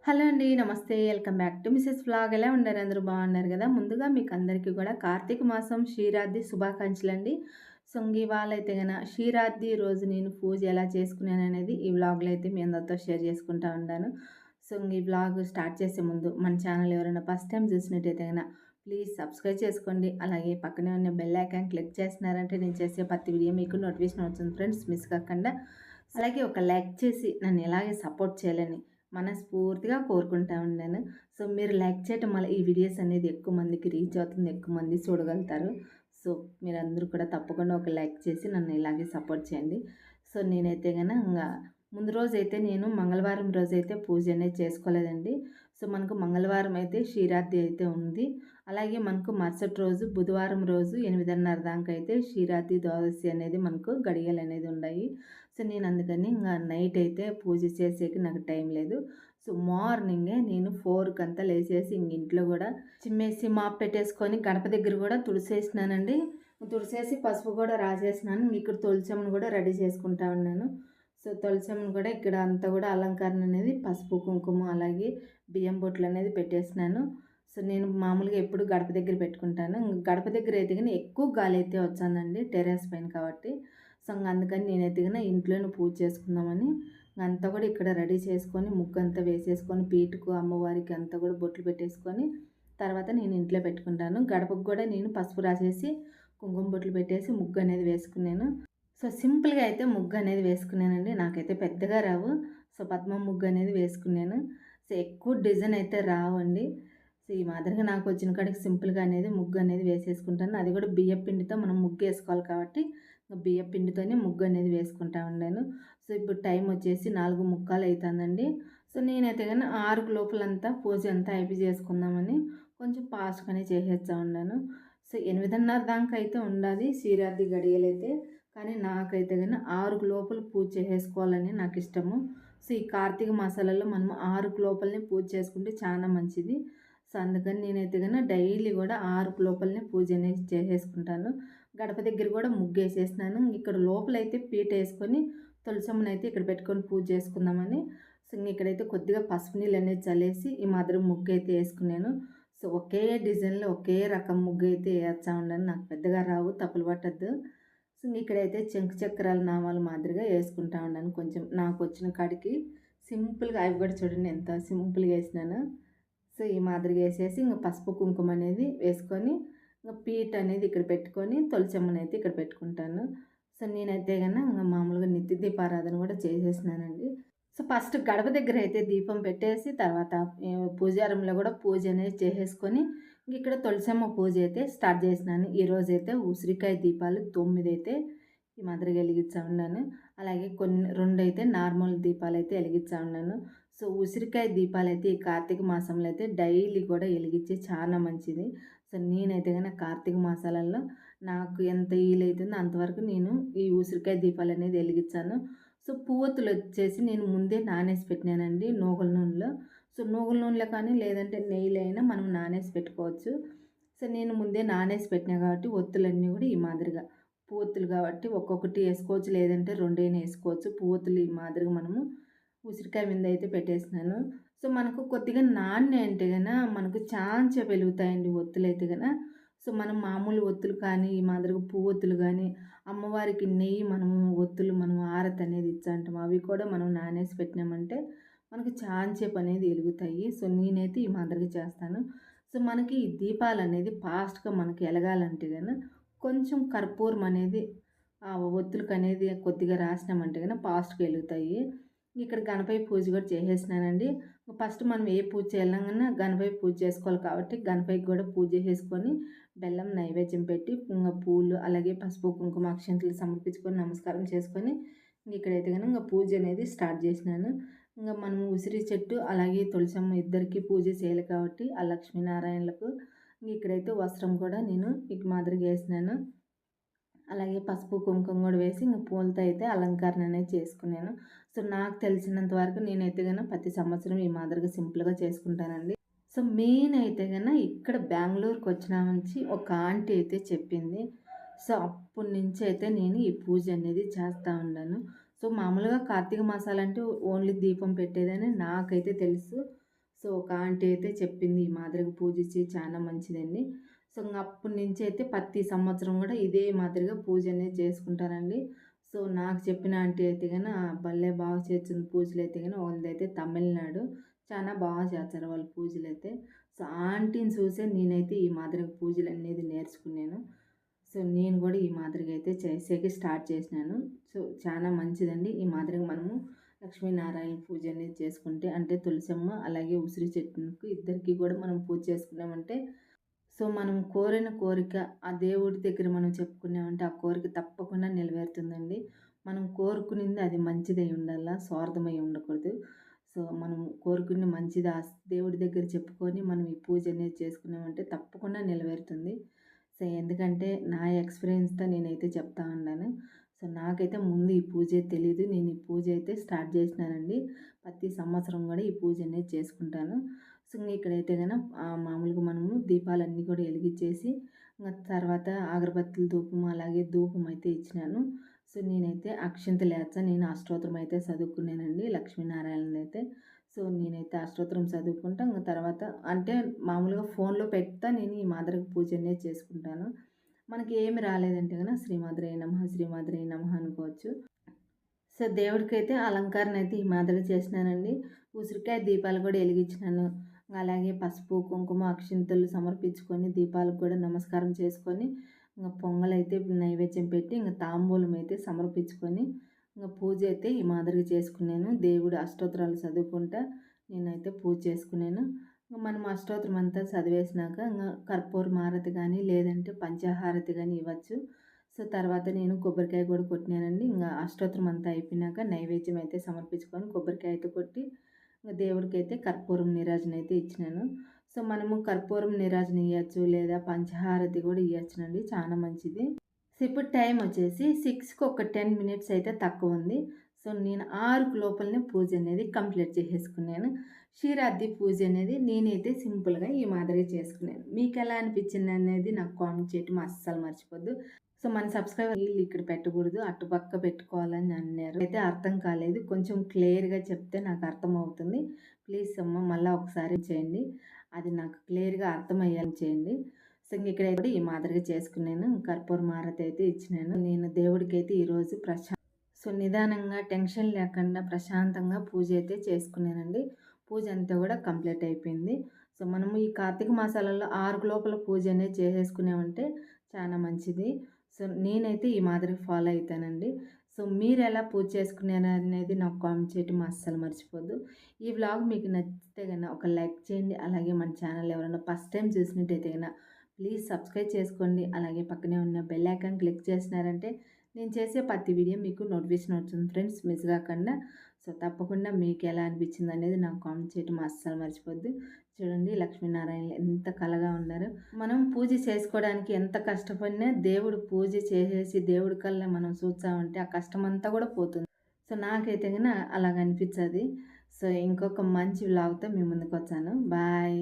Hello అండి. నమస్తే. Welcome back to Mrs vlog. ఎలా ఉన్నారు? అందరూ బాగున్నారు గదా! ముందుగా మీకు అందరికీ గూడా కార్తీక మాసం క్షీరాబ్ది శుభాకాంక్షలండి. సో, ఇవాళ అయితే క్షీరాబ్ది రోజు నేను పూజ ఎలా చేసుకున్నాననేది ఈ వ్లాగ్‌లో అయితే మీ అందరితో షేర్ చేసుకుంటా ఉంటాను. సో, ఈ వ్లాగ్ స్టార్ట్ చేసే ముందు మన ఛానల్ ఎవరైనా ఫస్ట్ టైమ్ చూసినట్టయితే ప్లీజ్ సబ్స్క్రైబ్ చేసుకోండి. అలాగే పక్కనే ఉన్న బెల్ ఐకాన్ క్లిక్ చేసినారంటే నేను చేసే ప్రతి వీడియో మీకు నోటిఫికేషన్ వస్తుంది ఫ్రెండ్స్, మిస్ కాకుండా. అలాగే ఒక లైక్ చేసి నన్ను ఇలాగే సపోర్ట్ చేయాలని మనస్ఫూర్తిగా కోరుకుంటా ఉన్నాను. సో, మీరు లైక్ చేయటం వల్ల ఈ వీడియోస్ అనేది ఎక్కువ మందికి రీచ్ అవుతుంది. ఎక్కువ మంది చూడగలుగుతారు. సో, మీరందరూ కూడా తప్పకుండా ఒక లైక్ చేసి నన్ను ఇలాగే సపోర్ట్ చేయండి. సో, నేనైతే ముందు రోజైతే నేను మంగళవారం రోజైతే పూజ అనేది చేసుకోలేదండి. సో, మనకు మంగళవారం అయితే క్షీరాబ్ది అయితే ఉంది. అలాగే మనకు మరుసటి రోజు బుధవారం రోజు 8:30 దాకా అయితే క్షీరాబ్ది ద్వాదశి అనేది మనకు గడియలనేది ఉన్నాయి. సో, నేను అందుకని నైట్ అయితే పూజ చేసేకి నాకు టైం లేదు. సో, మార్నింగే నేను 4కంతా లేసేసి ఇంట్లో గూడా చిమ్మేసి మాప్ పెట్టేసుకొని గడప దగ్గర గూడా తుడిసేసినానండి. తుడిసేసి పసుపు గూడా రాసేసినాను. ఇక్కడ తులసమ్మను గూడా రెడీ చేసుకుంటా ఉన్నాను. సో, తులసమ్మను కూడా ఇక్కడ అంతా గూడా అలంకరణ అనేది పసుపు, కుంకుమ అలాగే బియ్యం బొట్లనేది పెట్టేసినాను. సో, నేను మామూలుగా ఎప్పుడు గడప దగ్గర పెట్టుకుంటాను. గడప దగ్గర అయితే ఎక్కువ గాలైతే వచ్చందండి టెర్రస్ పైన కాబట్టి. సో, అందుకని నేనైతే ఇంట్లోనే పూజ చేసుకుందామని అంతా కూడా ఇక్కడ రెడీ చేసుకొని ముగ్గంతా వేసేసుకొని పీటకు అమ్మవారికి అంతా కూడా బొట్లు పెట్టేసుకొని తర్వాత నేను ఇంట్లో పెట్టుకుంటాను. గడపకు కూడా నేను పసుపు రాసేసి కుంకుమ బొట్లు పెట్టేసి ముగ్గు అనేది వేసుకున్నాను. సో, సింపుల్‌గా అయితే ముగ్గు అనేది వేసుకున్నానండి. నాకైతే పెద్దగా రావు. సో, పద్మం ముగ్గు అనేది వేసుకున్నాను. సో, ఎక్కువ డిజైన్ అయితే రావండి. సో, ఈ మాదిరిగా నాకు వచ్చిన కాడికి సింపుల్‌గా అనేది ముగ్గు అనేది వేసేసుకుంటాను. అది కూడా బియ్యపు పిండితో మనం ముగ్గేసుకోవాలి కాబట్టి బియ్యపు పిండితోనే ముగ్గు అనేది వేసుకుంటా ఉండాను. సో, ఇప్పుడు టైం వచ్చేసి 4:45 అయితుందండి. సో, నేనైతే 6 లోపలంతా పూజ అంతా చేసుకుందామని కొంచెం ఫాస్ట్‌గానే చేసేస్తా ఉన్నాను. సో, 8:30 దాకా అయితే ఉండాలి క్షీరాబ్ది గడియలైతే. కానీ నాకైతే 6 లోపల పూజ చేసేసుకోవాలని నాకిష్టము. సో, ఈ కార్తీక మాసాలలో మనం 6 లోపలనే పూజ చేసుకుంటే చాలా మంచిది. సో, అందుకని నేనైతే డైలీ కూడా 6 లోపలనే పూజ అనేది చేసేసుకుంటాను. గడప దగ్గర కూడా ముగ్గేసేసినాను. ఇక్కడ లోపలైతే పీటేసుకొని తులసమ్మనైతే ఇక్కడ పెట్టుకొని పూజ చేసుకుందామని. సో, ఇక్కడైతే కొద్దిగా పసుపు నీళ్ళు అనేది చల్లేసి ఈ మాదిరి ముగ్గైతే వేసుకున్నాను. సో, ఒకే డిజైన్‌లో ఒకే రకం ముగ్గైతే ఏస్తా ఉన్నాను. నాకు పెద్దగా రావు, తప్పులు పట్టద్దు. సో, ఇక్కడైతే శంకు చక్రాల నామాల మాదిరిగా వేసుకుంటా ఉన్నాను. కొంచెం నాకొచ్చిన కాడికి సింపుల్‌గా అవి కూడా చూడండి ఎంత సింపుల్‌గా వేసినానో. సో, ఈ మాదిరిగా వేసేసి పసుపు, కుంకుమ అనేది వేసుకొని పీట అనేది ఇక్కడ పెట్టుకొని తులసమ్మనైతే ఇక్కడ పెట్టుకుంటాను. సో, నేనైతే మామూలుగా నిత్య దీపారాధన కూడా చేసేసినానండి. సో, ఫస్ట్ గడప దగ్గర అయితే దీపం పెట్టేసి తర్వాత పూజారంలో కూడా పూజ అనేది చేసేసుకొని ఇక్కడ తులసమ్మ పూజ అయితే స్టార్ట్ చేసినాను. ఈరోజైతే ఉసిరికాయ దీపాలు 9 అయితే ఈ మాదిరిగా వెలిగిచ్చా ఉన్నాను. అలాగే కొన్ని 2 అయితే నార్మల్ దీపాలైతే వెలిగిచ్చా ఉన్నాను. సో, ఉసిరికాయ దీపాలైతే ఈ కార్తీక మాసంలో అయితే డైలీ కూడా వెలిగిస్తే చాలా మంచిది. సో, నేనైతే కార్తీక మాసాలలో నాకు ఎంత వీలైతుందో అంతవరకు నేను ఈ ఉసిరికాయ దీపాలనేది వెలిగిచ్చాను. సో, పువ్వొత్తులొచ్చేసి నేను ముందే నానేసి పెట్టినానండి నువ్వుల నూనెలో. సో, నువ్వుల నూనెలో కానీ లేదంటే నెయ్యిలో అయినా మనం నానేసి పెట్టుకోవచ్చు. సో, నేను ముందే నానేసి పెట్టినా కాబట్టి ఒత్తులన్నీ కూడా ఈ మాదిరిగా పువ్వొత్తులు కాబట్టి ఒక్కొక్కటి ఏసుకోవచ్చు. లేదంటే 2 అయినా ఏసుకోవచ్చు. పువ్వొత్తులు ఈ మాదిరిగా మనము ఉసిరికాయ మీద అయితే పెట్టేసినాను. సో, మనకు కొద్దిగా నానినాయి అంటే మనకు చాంచ వెలుగుతాయండి ఒత్తులైతే సో, మనం మామూలు ఒత్తులు కానీ, ఈ మాదిరిగా పువ్వొత్తులు గానీ, అమ్మవారికి నెయ్యి మనము ఒత్తులు మనం హారతి అనేది ఇచ్చాంటాం. అవి కూడా మనం నానేసి పెట్టినామంటే మనకు చాంచేపు అనేది ఎలుగుతాయి. సో, నేనైతే ఈ మాదిరిగా చేస్తాను. సో, మనకి ఈ దీపాలనేది ఫాస్ట్‌గా మనకి ఎలగాలంటే కొంచెం కర్పూరం అనేది ఒత్తులకనేది కొద్దిగా రాసినామంటే ఫాస్ట్‌గా ఎలుగుతాయి. ఇక్కడ గణపతి పూజ కూడా చేసేసినానండి. ఫస్ట్ మనం ఏ పూజ చేయాలన్నా గణపతి పూజ చేసుకోవాలి కాబట్టి గణపతికి కూడా పూజ చేసేసుకొని బెల్లం నైవేద్యం పెట్టి పూలు అలాగే పసుపు కుంకుమ అక్షంతలు సమర్పించుకొని నమస్కారం చేసుకొని ఇక్కడైతే పూజ అనేది స్టార్ట్ చేసినాను. మనం ఉసిరి చెట్టు అలాగే తులసమ్మ ఇద్దరికి పూజ చేయాలి కాబట్టి ఆ లక్ష్మీనారాయణలకు ఇక్కడైతే వస్త్రం కూడా నేను ఇక మాదిరిగా వేసినాను. అలాగే పసుపు, కుంకుమ కూడా వేసి పూలతో అయితే అలంకరణ అనేది చేసుకున్నాను. సో, నాకు తెలిసినంత వరకు నేనైతే ప్రతి సంవత్సరం ఈ మాదిరిగా సింపుల్‌గా చేసుకుంటానండి. సో, మెయిన్ అయితే ఇక్కడ బెంగుళూరుకి వచ్చిన నుంచి ఒక ఆంటీ అయితే చెప్పింది. సో, అప్పటి నుంచి అయితే నేను ఈ పూజ అనేది చేస్తా ఉన్నాను. సో, మామూలుగా కార్తీక మాసాలంటే ఓన్లీ దీపం పెట్టేదని నాకైతే తెలుసు. సో, ఒక ఆంటీ అయితే చెప్పింది ఈ మాదిరిగా పూజించి చాలా మంచిదండి. సో, ఇంగ అప్పటి నుంచి అయితే ప్రతి సంవత్సరం గూడా ఇదే మాదిరిగా పూజ అనేది చేసుకుంటానండి. సో, నాకు చెప్పిన ఆంటీ అయితే భలే బాగా చేస్తుంది పూజలైతే వాళ్ళదైతే తమిళనాడు. చానా బాగా చేస్తారు వాళ్ళు పూజలైతే. సో, ఆ ఆంటీని చూసే నేనైతే ఈ మాదిరిగా పూజలనేది నేర్చుకున్నాను. సో, నేను గూడా ఈ మాదిరిగా అయితే చేసేకి స్టార్ట్ చేసినాను. సో, చానా మంచిదండి. ఈ మాదిరిగా మనము లక్ష్మీనారాయణ పూజ అనేది చేసుకుంటే అంటే తులసమ్మ, అలాగే ఉసిరి చెట్టుకి ఇద్దరికి గూడా మనం పూజ చేసుకున్నామంటే సో, మనం కోరిన కోరిక ఆ దేవుడి దగ్గర మనం చెప్పుకున్నామంటే, ఆ కోరిక తప్పకుండా నెరవేరుతుందండి. మనం కోరుకునింది అది మంచిదై ఉండాల, స్వార్థమై ఉండకూడదు. సో, మనం కోరుకున్న మంచిది ఆ దేవుడి దగ్గర చెప్పుకొని మనం ఈ పూజ అనేది చేసుకున్నామంటే తప్పకుండా నెరవేరుతుంది. సో, ఎందుకంటే నా ఎక్స్‌పీరియన్స్‌తో నేనైతే చెప్తా ఉన్నాను. సో, నాకైతే ముందు ఈ పూజే తెలీదు. నేను ఈ పూజ అయితే స్టార్ట్ చేసినానండి. ప్రతి సంవత్సరం గూడా ఈ పూజ అనేది చేసుకుంటాను. సో, ఇక్కడైతే మామూలుగా మనము దీపాలన్నీ కూడా ఎలిగిచ్చేసి, తర్వాత అగరబత్తుల ధూపం, అలాగే ధూపం అయితే ఇచ్చినాను. సో, నేనైతే అక్షింతలేచ్చ నేను అష్టోత్తరం అయితే చదువుకున్నానండి లక్ష్మీనారాయణదైతే. సో, నేనైతే అష్టోత్తరం చదువుకుంటా. తర్వాత అంటే మామూలుగా ఫోన్‌లో పెడతా నేను ఈ మాదిరిగా పూజ అనేది చేసుకుంటాను. మనకి ఏమి రాలేదంటే శ్రీమాత్రే నమః, శ్రీమాత్రే నమః అనుకోవచ్చు. సో, దేవుడికైతే అలంకరణ అయితే ఈ మాదిరిగా చేసినానండి. ఉసిరికాయ దీపాలు కూడా ఎలిగించినాను. అలాగే పసుపు, కుంకుమ, అక్షింతలు సమర్పించుకొని దీపాలకు కూడా నమస్కారం చేసుకొని, పొంగలైతే నైవేద్యం పెట్టి, తాంబూలం అయితే సమర్పించుకొని, పూజ అయితే ఈ మాదిరిగా చేసుకున్నాను. దేవుడు అష్టోత్తరాలు చదువుకుంటా నేనైతే పూజ చేసుకున్నాను. మనం అష్టోత్తరం అంతా చదివేసినాక కర్పూరం హారతి గానీ, లేదంటే పంచహారతి గానీ ఇవ్వచ్చు. సో, తర్వాత నేను కొబ్బరికాయ కూడా కొట్టినానండి. అష్టోత్తరం అంతా అయిపోయినాక నైవేద్యం అయితే సమర్పించుకొని కొబ్బరికాయ అయితే కొట్టి, దేవుడికైతే కర్పూరం నీరాజన అయితే ఇచ్చినాను. సో, మనము కర్పూరం నీరాజన ఇయ్యచ్చు, లేదా పంచహారతి కూడా ఇయ్యచ్చునండి. చాలా మంచిది. సో, ఇప్పుడు టైం వచ్చేసి 6కి ఒక 10 మినిట్స్ అయితే తక్కువుంది. సో, నేను 6కి లోపలనే పూజ అనేది కంప్లీట్ చేసేసుకున్నాను. క్షీరాద్రి పూజ అనేది నేనైతే సింపుల్‌గా ఈ మాదిరిగా చేసుకున్నాను. మీకెలా అనిపించిందనేది నాకు కామెంట్ చేయటం అస్సలు మర్చిపోద్దు. సో, మన సబ్స్క్రైబర్ వీళ్ళు ఇక్కడ పెట్టకూడదు, అటుపక్క పెట్టుకోవాలని అన్నారు. అయితే అర్థం కాలేదు. కొంచెం క్లియర్‌గా చెప్తే నాకు అర్థమవుతుంది. ప్లీజ్ అమ్మ మళ్ళా ఒకసారి చేయండి. అది నాకు క్లియర్‌గా అర్థమయ్యేలా చేయండి. సో, ఇక్కడైతే ఈ మాదిరిగా చేసుకున్నాను. కర్పూరం హారతి అయితే ఇచ్చినాను. నేను దేవుడికైతే ఈరోజు సో, నిదానంగా టెన్షన్ లేకుండా ప్రశాంతంగా పూజ అయితే చేసుకున్నానండి. పూజ అంతా కూడా కంప్లీట్ అయిపోయింది. సో, మనము ఈ కార్తీక మాసాలలో 6 లోపల పూజ అనేది చేసేసుకున్నామంటే చాలా మంచిది. సో, నేనైతే ఈ మాదిరి ఫాలో అయితానండి. సో, మీరెలా పూజ చేసుకున్నారనేది నాకు కామెంట్ చేయటం అస్సలు మర్చిపోద్దు. ఈ వ్లాగ్ మీకు నచ్చితే ఒక లైక్ చేయండి. అలాగే మన ఛానల్ ఎవరైనా ఫస్ట్ టైం చూసినట్టయితే ప్లీజ్ సబ్స్క్రైబ్ చేసుకోండి. అలాగే పక్కనే ఉన్న బెల్ ఐకాన్ క్లిక్ చేసినారంటే నేను చేసే ప్రతి వీడియో మీకు నోటిఫికేషన్ వస్తుంది ఫ్రెండ్స్, మిస్ కాకుండా. సో, తప్పకుండా మీకు ఎలా అనిపించింది అనేది నాకు కామెంట్ చేయడం అస్సలు మర్చిపోద్దు. చూడండి లక్ష్మీనారాయణ ఎంత కళగా ఉన్నారు. మనం పూజ చేసుకోవడానికి ఎంత కష్టపడినా దేవుడు పూజ చేసేసి దేవుడి కల్లా మనం చూసామంటే ఆ కష్టమంతా కూడా పోతుంది. సో, నాకైతే అలాగ అనిపించదు. సో, ఇంకొక మంచి వ్లాగ్‌తో మీ ముందుకు వచ్చాను. బాయ్.